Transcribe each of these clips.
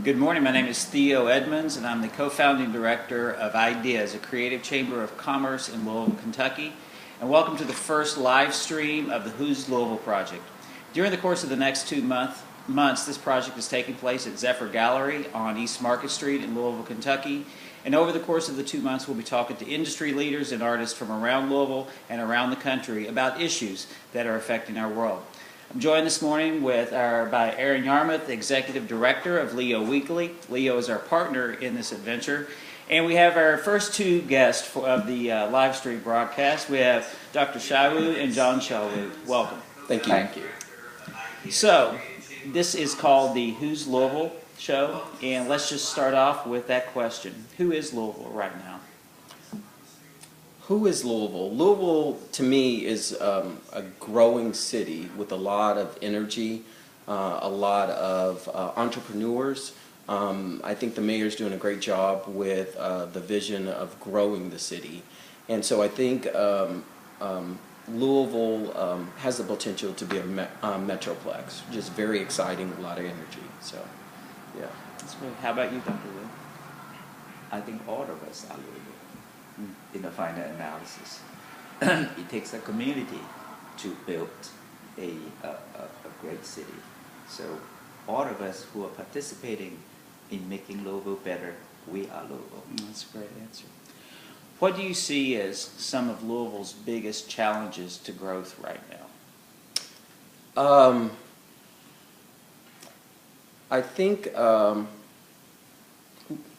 Good morning. My name is Theo Edmonds, and I'm the co-founding director of Ideas, a creative chamber of commerce in Louisville, Kentucky. And welcome to the first live stream of the Who's Louisville project. During the course of the next 2 months, this project is taking place at Zephyr Gallery on East Market Street in Louisville, Kentucky. And over the course of the 2 months, we'll be talking to industry leaders and artists from around Louisville and around the country about issues that are affecting our world. I'm joined this morning by Aaron Yarmouth, Executive Director of Leo Weekly. Leo is our partner in this adventure. And we have our first two guests of the live stream broadcast. We have Dr. Shaiwu and John Shaiwu. Welcome. Thank you. Thank you. So, this is called the Who's Louisville show. And let's just start off with that question. Who is Louisville right now? Who is Louisville? Louisville, to me, is a growing city with a lot of energy, a lot of entrepreneurs. I think the mayor's doing a great job with the vision of growing the city. And so I think Louisville has the potential to be a metroplex. Just very exciting, a lot of energy. So, yeah. That's great. How about you, Dr. Wu? I think all of us are Louisville in the final analysis. It takes a community to build a great city. So all of us who are participating in making Louisville better, we are Louisville. That's a great answer. What do you see as some of Louisville's biggest challenges to growth right now? I think,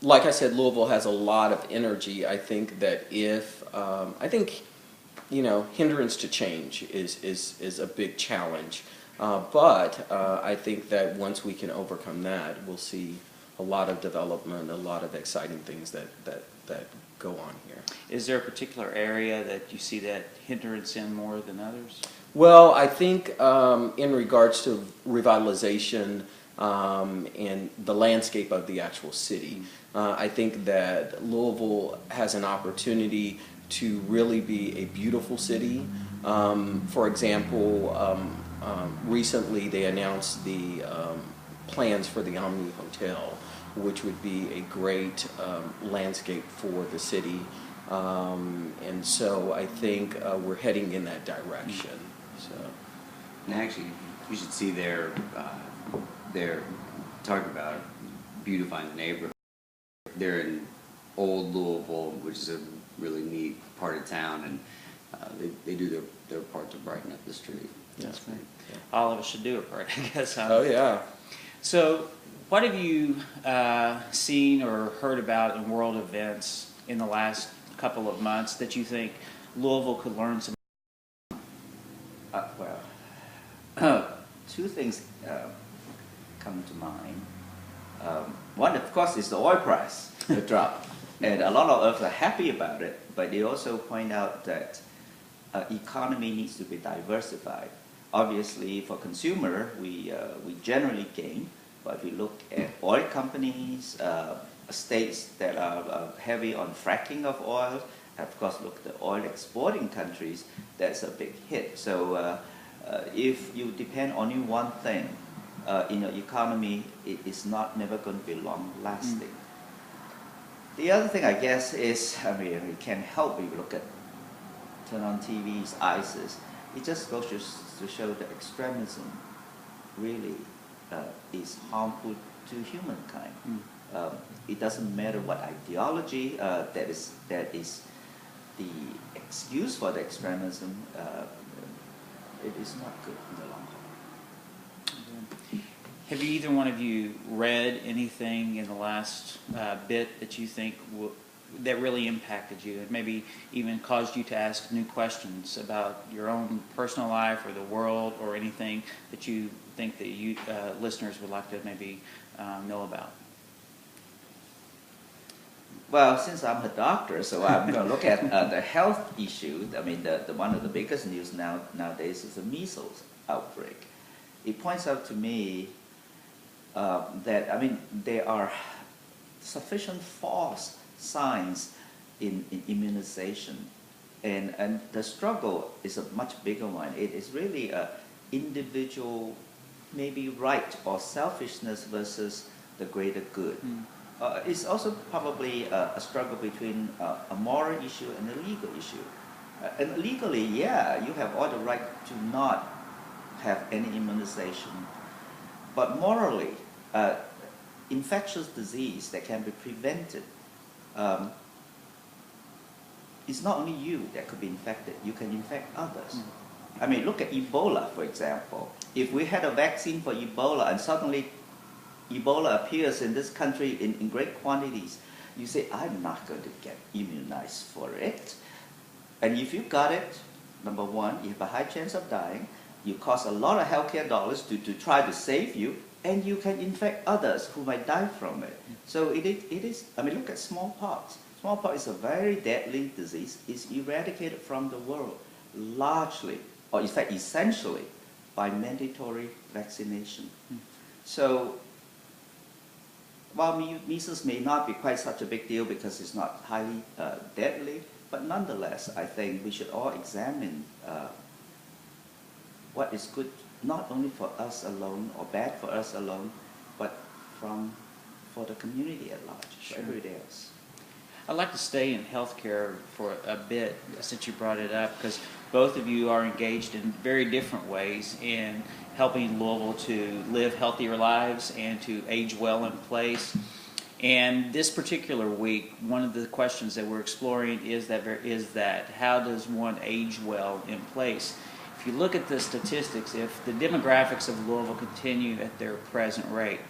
like I said, Louisville has a lot of energy. I think that hindrance to change is a big challenge. But I think that once we can overcome that, we'll see a lot of development, a lot of exciting things that go on here. Is there a particular area that you see that hindrance in more than others? Well, I think in regards to revitalization and the landscape of the actual city, I think that Louisville has an opportunity to really be a beautiful city. For example, recently they announced the plans for the Omni Hotel, which would be a great landscape for the city. And so I think we're heading in that direction. So, and actually, you should see their talking about beautifying the neighborhood. They're in Old Louisville, which is a really neat part of town, and they do their part to brighten up the street. That's great. Yeah. All of us should do a part, I guess. Huh? Oh, yeah. So, what have you seen or heard about in world events in the last couple of months that you think Louisville could learn some? Two things come to mind. One, of course, is the oil price, the drop. And a lot of us are happy about it, but they also point out that economy needs to be diversified. Obviously, for consumer, we generally gain, but if we look at oil companies, states that are heavy on fracking of oil, of course, look at the oil exporting countries, that's a big hit. So if you depend on only one thing in your economy, it is never going to be long-lasting. The other thing, I guess, is, we can't help if you turn on TV's ISIS. It just goes to show that extremism really is harmful to humankind. It doesn't matter what ideology that is the excuse for the extremism. It is not good in the long run. Have either one of you read anything in the last bit that you think that really impacted you and maybe even caused you to ask new questions about your own personal life or the world or anything that you think that you listeners would like to maybe know about? Well, since I'm a doctor, so I'm going to look at the health issue. I mean, the one of the biggest news nowadays is the measles outbreak. It points out to me that, there are sufficient false signs in immunization. And the struggle is a much bigger one. It is really an individual, maybe right or selfishness versus the greater good. It's also probably a struggle between a moral issue and a legal issue. And legally, yeah, you have all the right to not have any immunization. But morally, infectious disease that can be prevented, it's not only you that could be infected, you can infect others. I mean, look at Ebola, for example. If we had a vaccine for Ebola and suddenly Ebola appears in this country in great quantities, you say, I'm not going to get immunized for it. And if you got it, number one, you have a high chance of dying, you cost a lot of healthcare dollars to try to save you, and you can infect others who might die from it. So it is, I mean, look at smallpox. Smallpox is a very deadly disease. It's eradicated from the world largely, or in fact essentially, by mandatory vaccination. So while measles may not be quite such a big deal because it's not highly deadly, but nonetheless, I think we should all examine what is good not only for us alone or bad for us alone, but for the community at large, for everybody else. I'd like to stay in healthcare for a bit since you brought it up, because both of you are engaged in very different ways in helping Louisville to live healthier lives and to age well in place. And this particular week, one of the questions that we're exploring is that how does one age well in place? If you look at the statistics, if the demographics of Louisville continue at their present rate,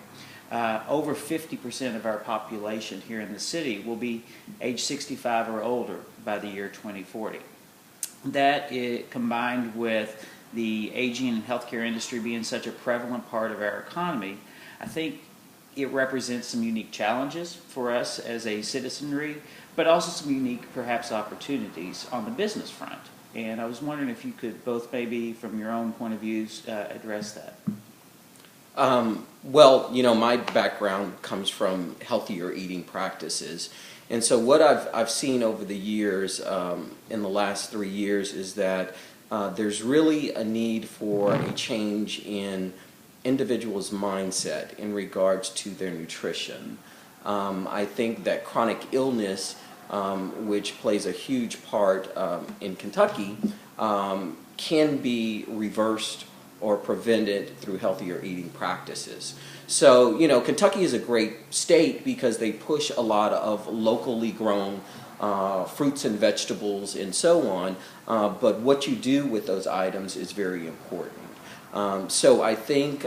over 50% of our population here in the city will be age 65 or older by the year 2040. That, combined with the aging and healthcare industry being such a prevalent part of our economy, I think it represents some unique challenges for us as a citizenry, but also some unique, perhaps, opportunities on the business front. And I was wondering if you could both, maybe from your own point of views, address that. Well, you know, my background comes from healthier eating practices. And so what I've seen over the years, in the last 3 years, is that there's really a need for a change in individuals' mindset in regards to their nutrition. I think that chronic illness, which plays a huge part in Kentucky, can be reversed or prevented through healthier eating practices. So, you know, Kentucky is a great state because they push a lot of locally grown fruits and vegetables and so on, but what you do with those items is very important. So I think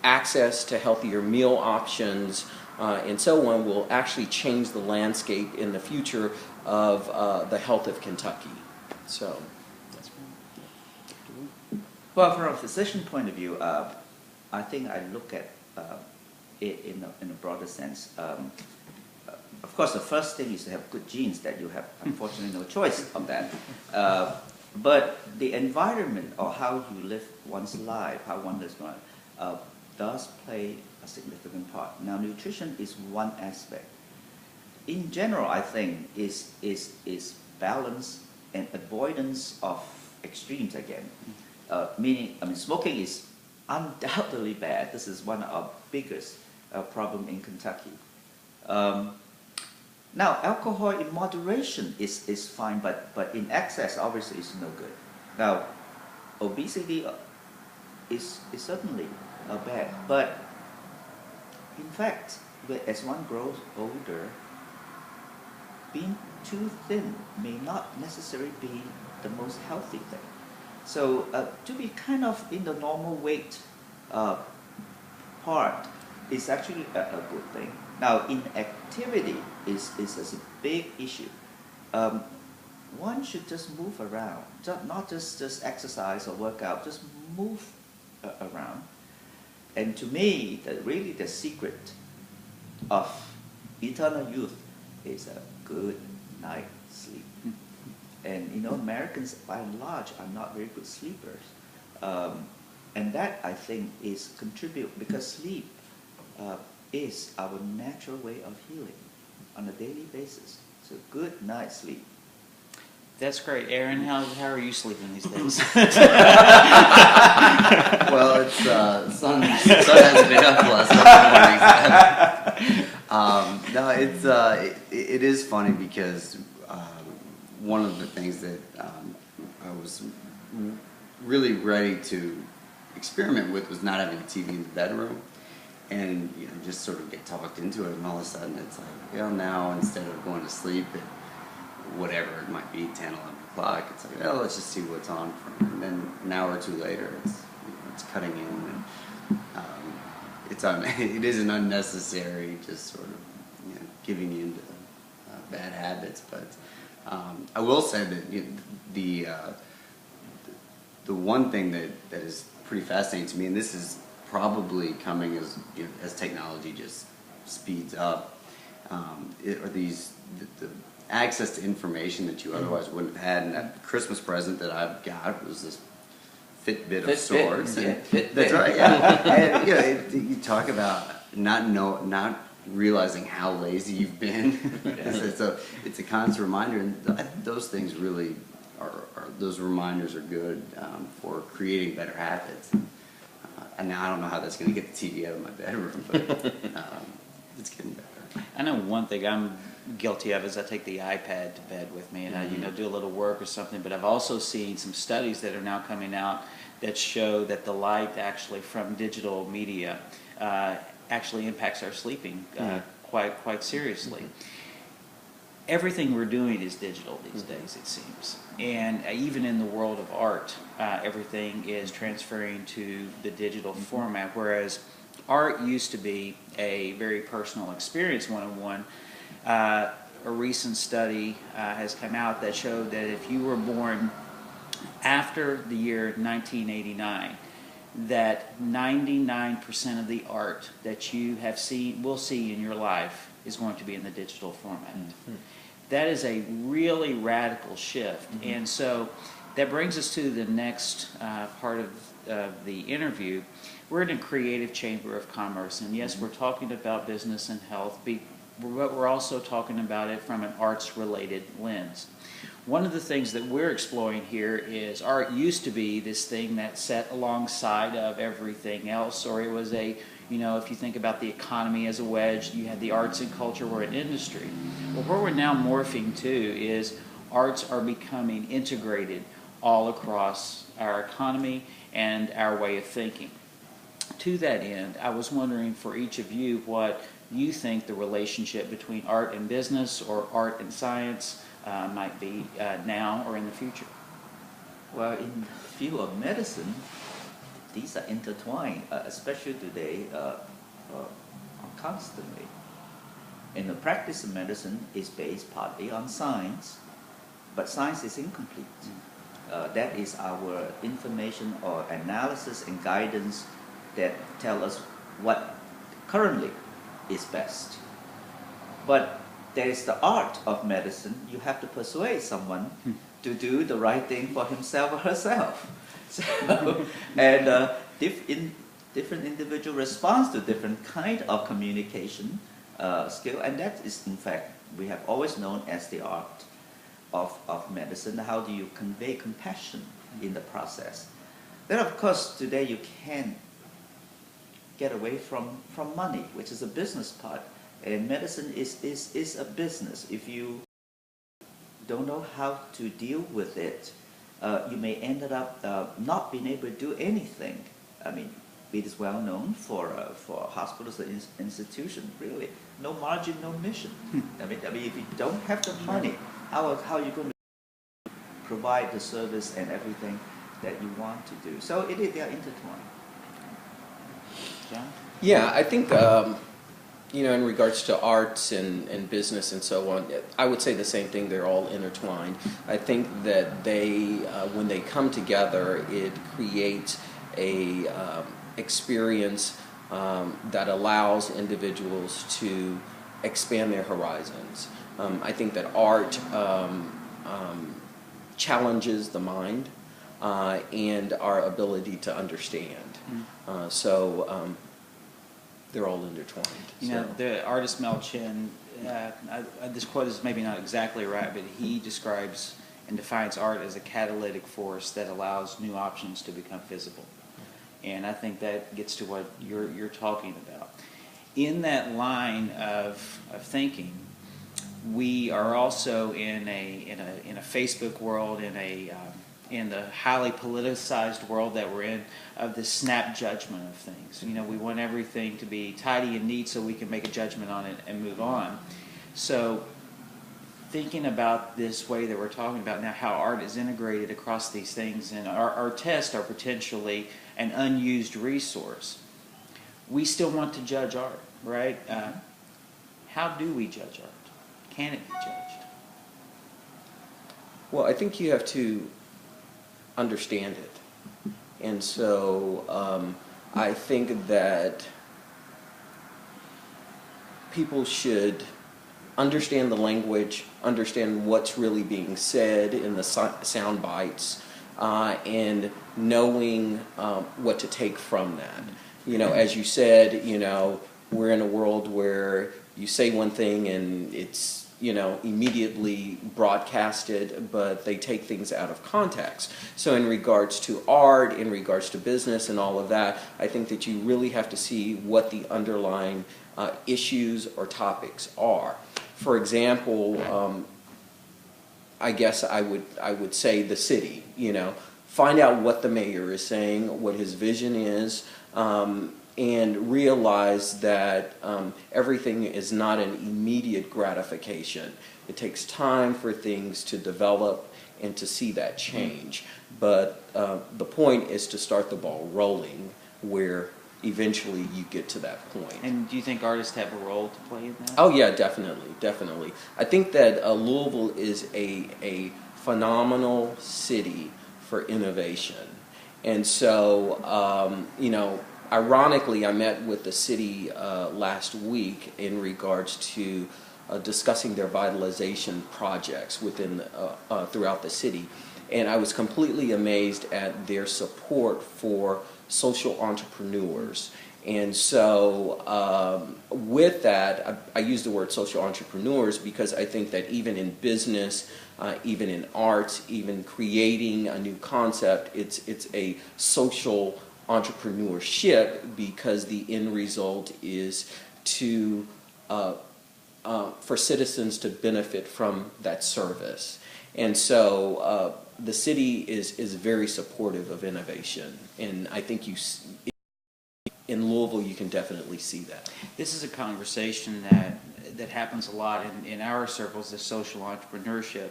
access to healthier meal options and so on will actually change the landscape in the future of the health of Kentucky. So that's Well, from a physician point of view, I think I look at it in a broader sense. Of course, the first thing is to have good genes that you have, unfortunately, no choice of that. But the environment or how you live one's life, how one lives one, does play a significant part. Now, nutrition is one aspect. In general, I think is balance and avoidance of extremes again. Meaning, I mean, smoking is undoubtedly bad. This is one of our biggest problem in Kentucky. Now, alcohol in moderation is fine, but in excess, obviously, is no good. Now, obesity is certainly bad, but in fact, as one grows older, being too thin may not necessarily be the most healthy thing. So to be kind of in the normal weight part is actually a good thing. Now, inactivity is a big issue. One should just move around, not just exercise or work out, just move around. And to me, really the secret of eternal youth is a good night's sleep. And you know, Americans by and large are not very good sleepers. And that, I think, is contribute because sleep is our natural way of healing on a daily basis. So good night's sleep. That's great. Aaron, how are you sleeping these days? Well, it's sun hasn't been up the last couple mornings. No, it is funny because one of the things that I was really ready to experiment with was not having a TV in the bedroom, and just sort of get talked into it, and all of a sudden it's like, now instead of going to sleep at whatever it might be, 10, 11 o'clock, it's like, let's just see what's on for me. And then an hour or two later, it's cutting in, and it is an unnecessary, just sort of giving in to bad habits. But I will say that the one thing that is pretty fascinating to me, and this is probably coming as technology just speeds up, are these the access to information that you otherwise wouldn't have had. And that Christmas present that I've got was this Fitbit of sorts. That's right. Yeah. And you talk about not realizing how lazy you've been. It's a constant reminder, and those things really are those reminders are good for creating better habits. And now I don't know how that's going to get the TV out of my bedroom, but it's getting better. I know one thing I'm guilty of is I take the iPad to bed with me, and I do a little work or something. But I've also seen some studies that are now coming out that show that the light actually from digital media actually impacts our sleeping quite seriously. Everything we're doing is digital these days, it seems. And even in the world of art, everything is transferring to the digital format, whereas art used to be a very personal experience, one-on-one. A recent study has come out that showed that if you were born after the year 1989, that 99% of the art that you will see in your life is going to be in the digital format. Mm-hmm. That is a really radical shift. Mm-hmm. And so that brings us to the next part of the interview. We're in a creative chamber of commerce, and yes, we're talking about business and health, but we're also talking about it from an arts-related lens. One of the things that we're exploring here is art used to be this thing that sat alongside of everything else, or it was if you think about the economy as a wedge, you had the arts and culture were an industry. Well, where we're now morphing to is arts are becoming integrated all across our economy and our way of thinking. To that end, I was wondering for each of you what you think the relationship between art and business or art and science might be now or in the future. Well, in the field of medicine, these are intertwined, especially today, constantly. And the practice of medicine is based partly on science, but science is incomplete. That is our information or analysis and guidance that tell us what currently is best. But there is the art of medicine. You have to persuade someone to do the right thing for himself or herself. So, and different individual responds to different kind of communication skill, and that is in fact we have always known as the art of medicine. How do you convey compassion in the process? Then of course today you can't get away from money, which is a business part. And medicine is a business. If you don't know how to deal with it, you may end up not being able to do anything. I mean, it is well known for hospitals and institutions, really. No margin, no mission. I mean, if you don't have the money, how are you going to provide the service and everything that you want to do? So they are intertwined. Yeah, I think, in regards to arts and business and so on, I would say the same thing. They're all intertwined. I think that when they come together, it creates a experience that allows individuals to expand their horizons. I think that art challenges the mind and our ability to understand. So they're all intertwined. The artist Mel Chin, this quote is maybe not exactly right, but he describes and defines art as a catalytic force that allows new options to become visible. And I think that gets to what you're talking about. In that line of thinking, we are also in a Facebook world, in the highly politicized world that we're in, of this snap judgment of things. You know, we want everything to be tidy and neat so we can make a judgment on it and move on. So thinking about this way that we're talking about now, how art is integrated across these things, and our tests are potentially an unused resource. We still want to judge art, right? How do we judge art? Can it be judged? Well, I think you have to understand it. And so I think that people should understand the language, understand what's really being said in the sound bites, and knowing what to take from that. You know, as you said, you know, we're in a world where you say one thing and it's, you know, immediately broadcasted, but they take things out of context. So in regards to art, in regards to business and all of that, I think that you really have to see what the underlying issues or topics are. For example, I guess I would say the city, you know, find out what the mayor is saying, what his vision is, and realize that everything is not an immediate gratification. It takes time for things to develop and to see that change. But the point is to start the ball rolling where eventually you get to that point. And do you think artists have a role to play in that? Oh yeah, definitely, definitely. I think that Louisville is a phenomenal city for innovation. And so, you know, ironically, I met with the city last week in regards to discussing their vitalization projects within throughout the city. And I was completely amazed at their support for social entrepreneurs. And so with that, I use the word social entrepreneurs because I think that even in business, even in arts, even creating a new concept, it's a social entrepreneurship because the end result is to for citizens to benefit from that service. And so the city is very supportive of innovation, and I think in Louisville you can definitely see that. This is a conversation that happens a lot in our circles, this social entrepreneurship.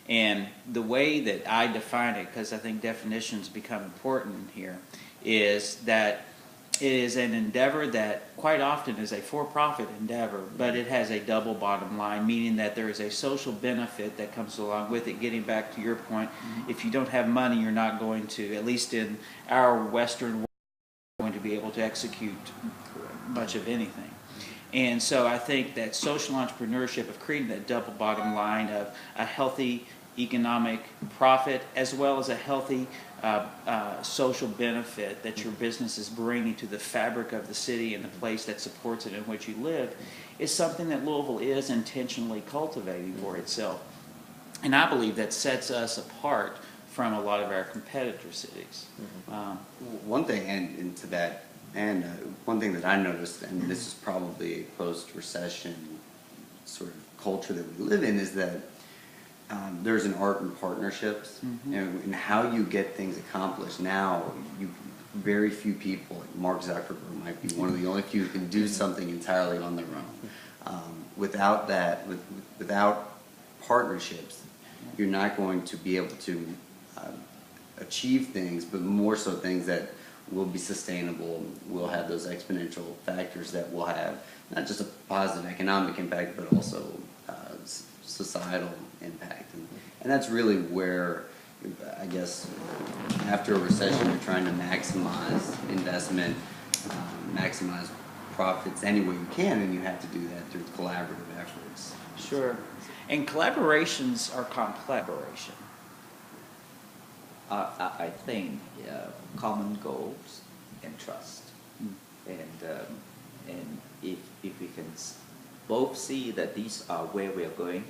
And the way that I define it, because I think definitions become important here, is that it is an endeavor that quite often is a for-profit endeavor, but it has a double bottom line, meaning that there is a social benefit that comes along with it. Getting back to your point, if you don't have money, you're not going to, at least in our Western world, going to be able to execute much of anything. And so I think that social entrepreneurship of creating that double bottom line of a healthy economic profit as well as a healthy social benefit that your business is bringing to the fabric of the city and the place that supports it in which you live is something that Louisville is intentionally cultivating for itself. And I believe that sets us apart from a lot of our competitor cities. One thing, and to that, and one thing that I noticed, and this is probably a post-recession sort of culture that we live in, is that there's an art in partnerships, and how you get things accomplished. Now, very few people, like Mark Zuckerberg might be one of the only few who can do something entirely on their own. Without that, without partnerships, you're not going to be able to achieve things, but more so things that will be sustainable, will have those exponential factors that will have not just a positive economic impact, but also societal impact. And that's really where, I guess, after a recession, you're trying to maximize investment, maximize profits any way you can, and you have to do that through collaborative efforts. Sure. And collaborations are collaboration. I think common goals and trust, and if we can both see that these are where we are going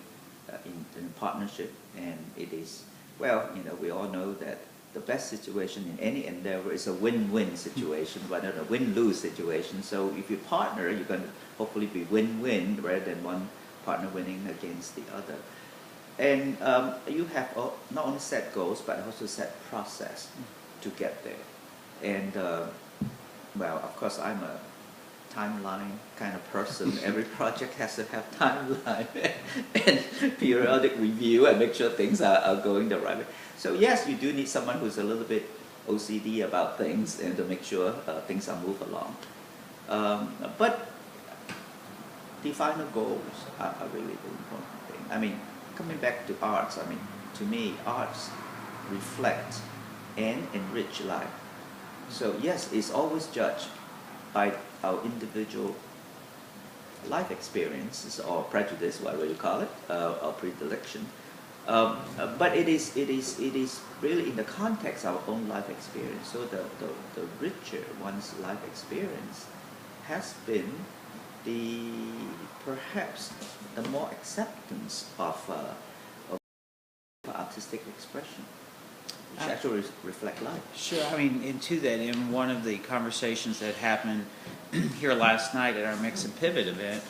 in partnership, and it is well, we all know that the best situation in any endeavor is a win-win situation rather than a win-lose situation. So if you partner, you're going to hopefully be win-win rather than one partner winning against the other. And you have not only set goals, but also set process to get there. And well, of course, I'm a timeline kind of person. Every project has to have timeline and periodic review and make sure things are going the right way. So yes, you do need someone who's a little bit OCD about things and to make sure things are moved along. But define the goals are really the important thing. I mean, coming back to arts, I mean, to me, arts reflect and enrich life. So yes, it's always judged by our individual life experiences or prejudice, whatever you call it, or predilection. But it is really in the context of our own life experience. So the richer one's life experience has been, perhaps the more acceptance of artistic expression, which actually reflect life. Sure. I mean, into that, in one of the conversations that happened here last night at our Mix and Pivot event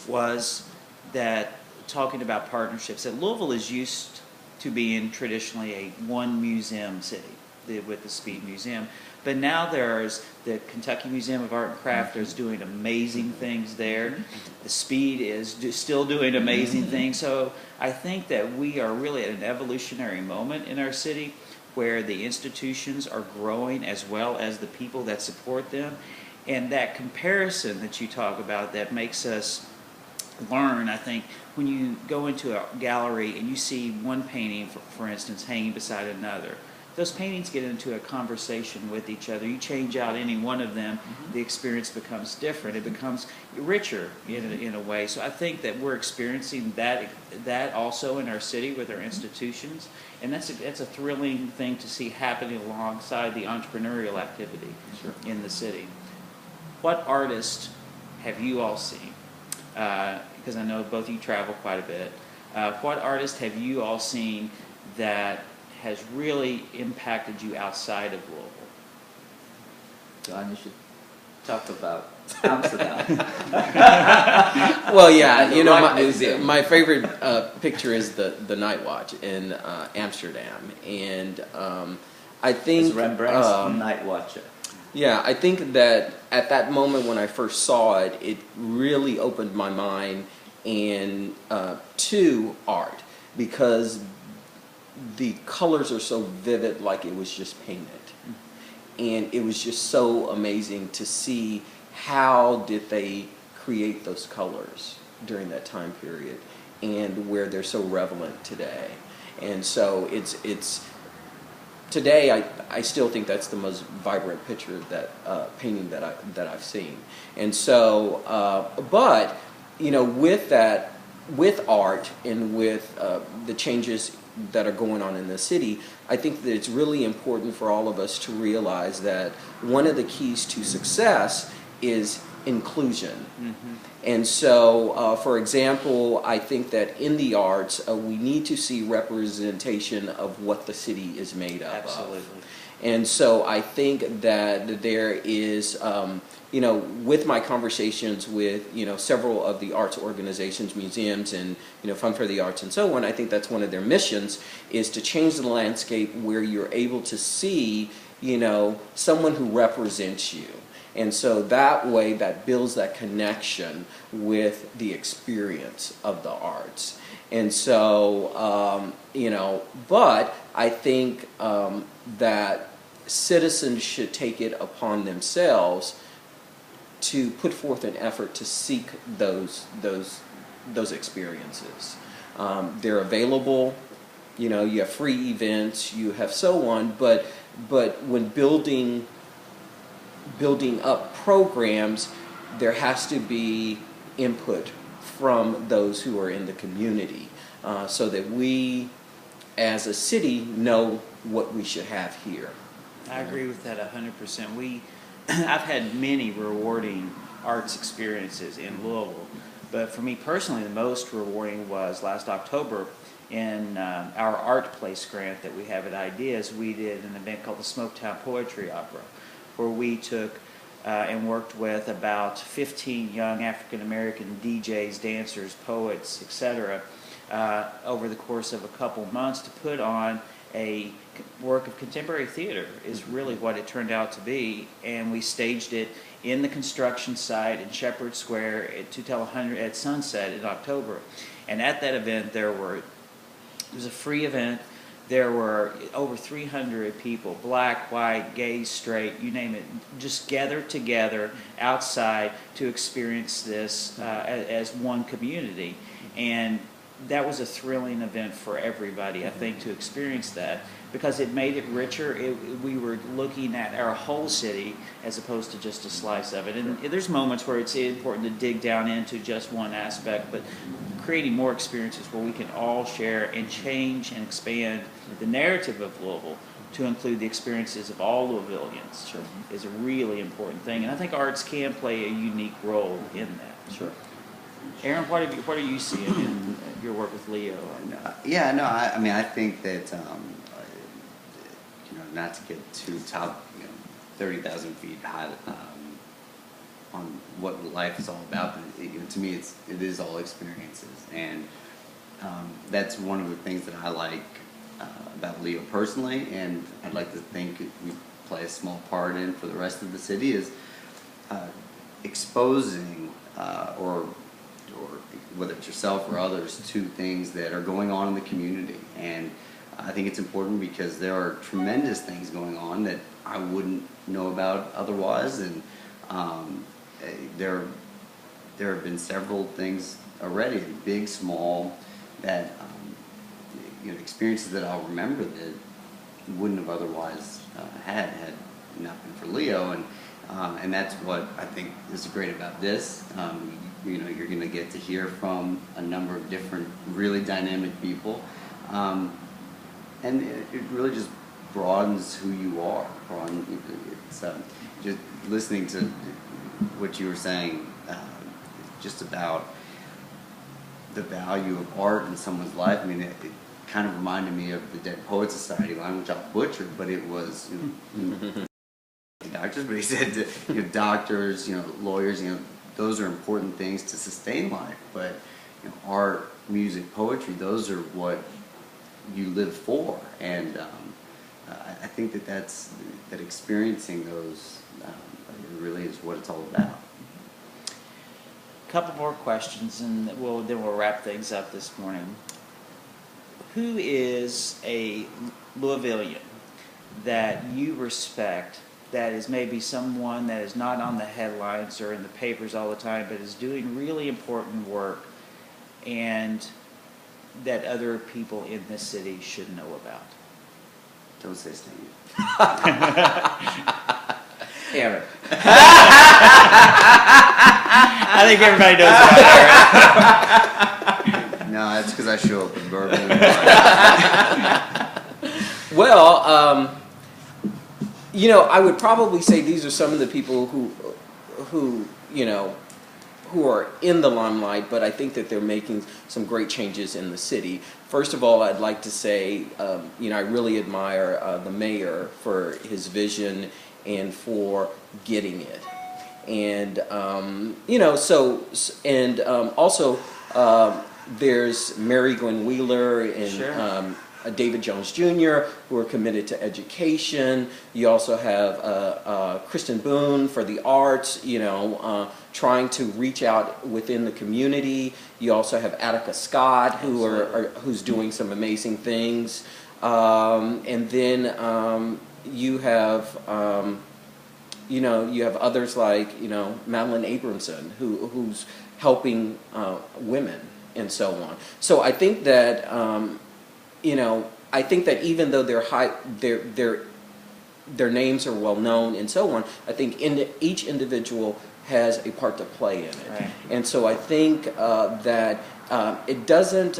was that talking about partnerships, that Louisville is used to being traditionally a one museum city with the Speed Museum. But now there's the Kentucky Museum of Art and Craft is doing amazing things there. The Speed is still doing amazing things. So I think that we are really at an evolutionary moment in our city where the institutions are growing as well as the people that support them. And that comparison that you talk about that makes us learn, I think, when you go into a gallery and you see one painting, for instance, hanging beside another, those paintings get into a conversation with each other. You change out any one of them, the experience becomes different. It becomes richer in a way. So I think that we're experiencing that also in our city with our institutions, and that's a thrilling thing to see happening alongside the entrepreneurial activity in the city. What artists have you all seen? Because I know both of you travel quite a bit. What artists have you all seen that has really impacted you outside of Louisville? John, you should talk about Amsterdam. Well, yeah, my favorite picture is the Night Watch in Amsterdam, and I think it's Rembrandt's Night Watcher. Yeah, I think that at that moment when I first saw it, it really opened my mind to art, because the colors are so vivid, like it was just painted. And it was just so amazing to see how did they create those colors during that time period and where they're so relevant today. And so it's today I still think that's the most vibrant picture, that painting that I've seen. And so but with art and with the changes that are going on in the city, I think that it's really important for all of us to realize that one of the keys to success is inclusion. And so, for example, I think that in the arts, we need to see representation of what the city is made of. Absolutely. And so I think that there is, with my conversations with, several of the arts organizations, museums, and, Fund for the Arts and so on, I think that's one of their missions, is to change the landscape where you're able to see, someone who represents you. And so that way, that builds that connection with the experience of the arts. And so, but I think that citizens should take it upon themselves to put forth an effort to seek those experiences. They're available. You have free events. You have so on. But when building up programs, there has to be input from those who are in the community, so that we, as a city, know what we should have here. I agree with that 100%. I've had many rewarding arts experiences in Louisville, but for me personally, the most rewarding was last October in our art place grant that we have at Ideas, we did an event called the Smoketown Poetry Opera, where we took and worked with about 15 young African American DJs, dancers, poets, etc., over the course of a couple months to put on a work of contemporary theater is really what it turned out to be. And we staged it in the construction site in Shepherd Square at 2 at sunset in October. And at that event, it was a free event. There were over 300 people, black, white, gay, straight, you name it, just gathered together outside to experience this as one community. And that was a thrilling event for everybody, I think, to experience that, because it made it richer. We were looking at our whole city as opposed to just a slice of it. And there's moments where it's important to dig down into just one aspect, but creating more experiences where we can all share and change and expand the narrative of Louisville to include the experiences of all Louisvillians is a really important thing. And I think arts can play a unique role in that. Sure. Aaron, what are you seeing in your work with Leo? I mean, I think that, not to get too top, 30,000 feet high on what life is all about, but to me, it is all experiences. And that's one of the things that I like about Leo personally, and I'd like to think we play a small part in for the rest of the city, is exposing or whether it's yourself or others to things that are going on in the community. And I think it's important because there are tremendous things going on that I wouldn't know about otherwise, and there have been several things already, big, small, that experiences that I'll remember that wouldn't have otherwise had not been for Leo, and that's what I think is great about this. You're going to get to hear from a number of different, really dynamic people, and it really just broadens who you are. It's just listening to what you were saying, just about the value of art in someone's life. I mean, it kind of reminded me of the Dead Poets Society line, which I butchered, but it was doctors. But he said, doctors, lawyers, those are important things to sustain life. But art, music, poetry, those are what you live for. And I think that experiencing those really is what it's all about. A couple more questions, and then we'll wrap things up this morning. Who is a Louisvillian that you respect, that is maybe someone that is not on the headlines or in the papers all the time, but is doing really important work, and that other people in this city should know about? Don't say Steve. Aaron. I think everybody knows about Aaron. No, that's because I show up in bourbon. Well, I would probably say these are some of the people who are in the limelight, but I think that they're making some great changes in the city. First of all, I'd like to say, I really admire the mayor for his vision and for getting it. And, also there's Mary Gwen Wheeler and Sure. David Jones Jr., who are committed to education. You also have Kristen Boone for the arts, trying to reach out within the community. You also have Attica Scott, who's doing some amazing things. And then you have others like Madeline Abramson, who's helping women and so on. So I think that even though their names are well known and so on, I think each individual has a part to play in it. Right. And so I think that it doesn't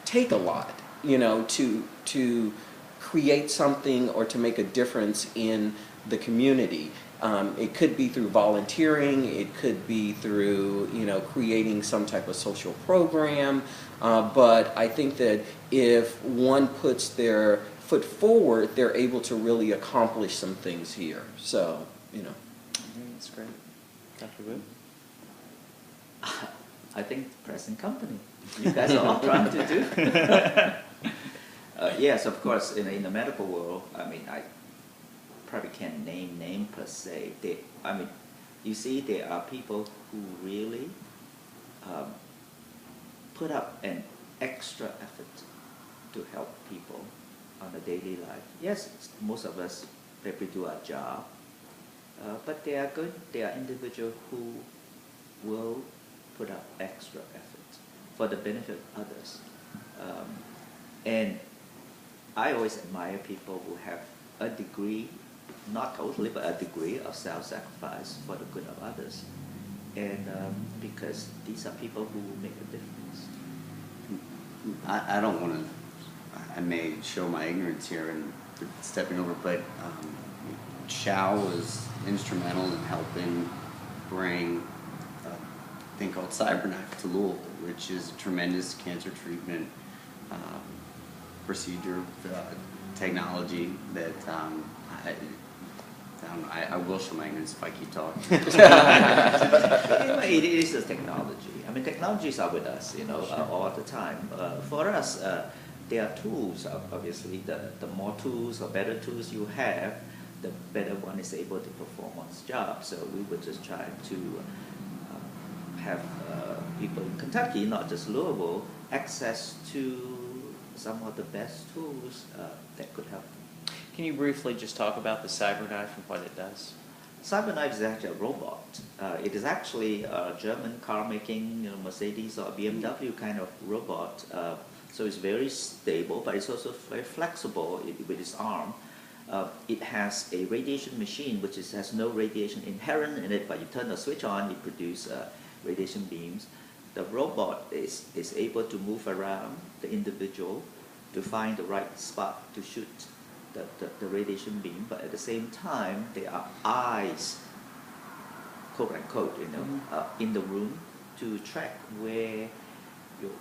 take a lot, to create something or to make a difference in the community. It could be through volunteering. It could be through, creating some type of social program. But I think that if one puts their foot forward, they're able to really accomplish some things here. So, That's great. Dr. Wu? I think present company. You guys are all trying to do. Yes, of course. In the medical world, I probably can't name per se. You see, there are people who really put up an extra effort to help people on a daily life. Yes, most of us maybe do our job, but they are good. They are individuals who will put up extra effort for the benefit of others. And I always admire people who have a degree, not totally, but a degree of self-sacrifice for the good of others. And because these are people who make a difference. I don't want to, I may show my ignorance here and stepping over, but Chow was instrumental in helping bring a thing called CyberKnife to Louisville, which is a tremendous cancer treatment procedure, technology that I will show my ignorance if I keep talking. It is the technology. Technologies are with us, all the time. For us, there are tools. Obviously, the more tools or better tools you have, the better one is able to perform one's job. So we would just try to have people in Kentucky, not just Louisville, access to some of the best tools that could help them. Can you briefly just talk about the CyberKnife and what it does? CyberKnife is actually a robot. It is actually a German car making, Mercedes or BMW kind of robot. So it's very stable, but it's also very flexible with its arm. It has a radiation machine, which has no radiation inherent in it, but you turn the switch on, it produces radiation beams. The robot is able to move around the individual to find the right spot to shoot the radiation beam, but at the same time, there are eyes, quote unquote, in the room to track where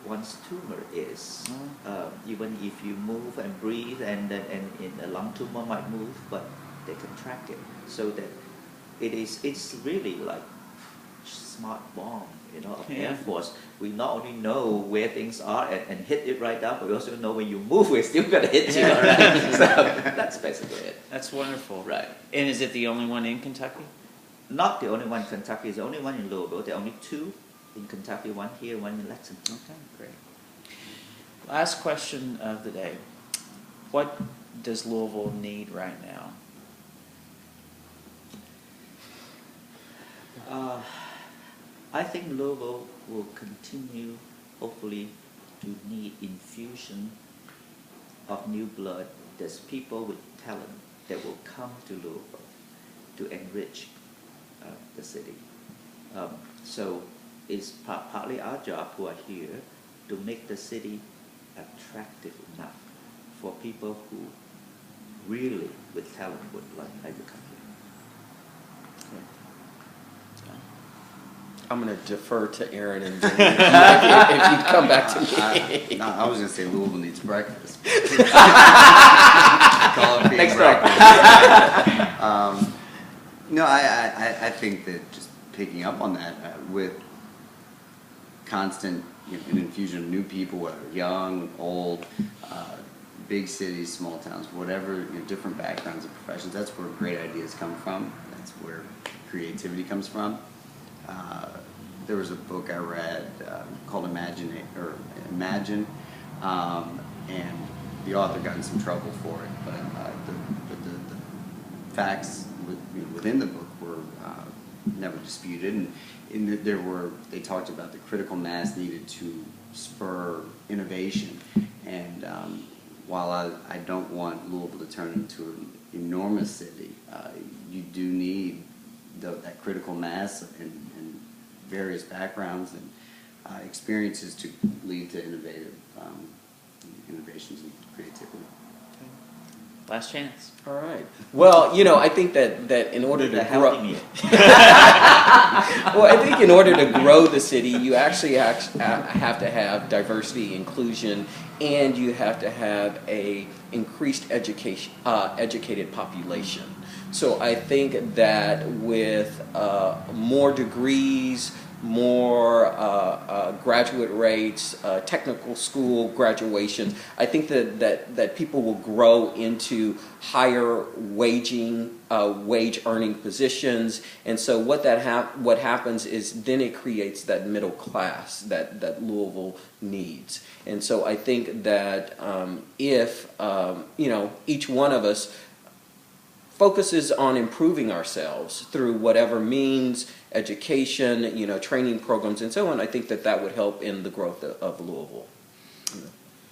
one's tumor is. Even if you move and breathe, and a lung tumor might move, but they can track it so that it's really like smart bomb, of Air Force. We not only know where things are and hit it right down, but we also know when you move, we're still going to hit you. Right? So that's basically it. That's wonderful. Right. And is it the only one in Kentucky? Not the only one in Kentucky. It's the only one in Louisville. There are only two in Kentucky, one here, one in Lexington. Okay, great. Last question of the day. What does Louisville need right now? I think Louisville will continue, hopefully, to need infusion of new blood. There's people with talent that will come to Louisville to enrich the city. So it's partly our job who are here to make the city attractive enough for people who really, with talent, would like to come here. I'm going to defer to Aaron and Jimmy if you'd come back to me. I was going to say Louisville needs breakfast. Next breakfast. No, I think that just picking up on that with constant an infusion of new people, whether young, old, big cities, small towns, whatever, different backgrounds and professions, that's where great ideas come from. That's where creativity comes from. There was a book I read called Imagine, and the author got in some trouble for it. But the facts within the book were never disputed, and they talked about the critical mass needed to spur innovation. And while I don't want Louisville to turn into an enormous city, you do need that critical mass and various backgrounds and experiences to lead to innovations and creativity. last chance. All right. Well, you know, I think that in order The to grow, healthy meal. well, I think in order to grow the city, you actually have to have diversity, inclusion, and you have to have a increased educated population. So I think that with more degrees, more graduate rates, technical school graduations, I think that people will grow into higher wage earning positions, and so what happens is then it creates that middle class that Louisville needs. And so I think that if you know, each one of us focuses on improving ourselves through whatever means, education, you know, training programs and so on, I think that would help in the growth of Louisville.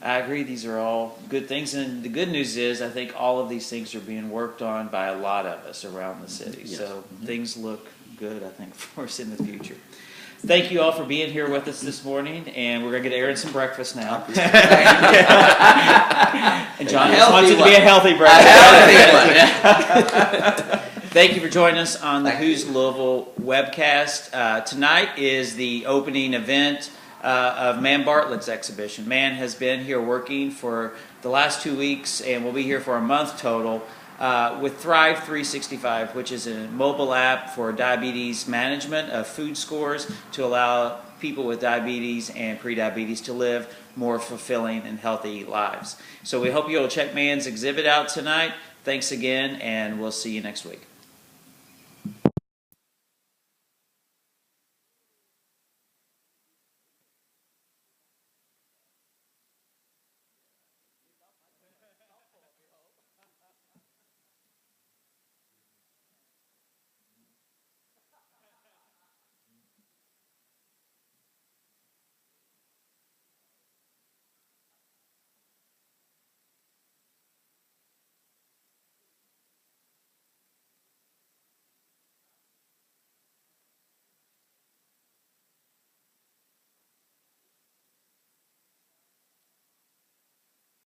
I agree. These are all good things, and the good news is I think all of these things are being worked on by a lot of us around the city. Yes. So things look good, I think, for us in the future. Thank you all for being here with us this morning, and we're going to get Aaron some breakfast now. And John just wants it to be a healthy breakfast. Thank you for joining us on the Who's Louisville webcast. Tonight is the opening event of Man Bartlett's exhibition. Man has been here working for the last 2 weeks and will be here for a month total with Thrive 365, which is a mobile app for diabetes management of food scores to allow people with diabetes and prediabetes to live more fulfilling and healthy lives. So we hope you'll check Man's exhibit out tonight. Thanks again, and we'll see you next week.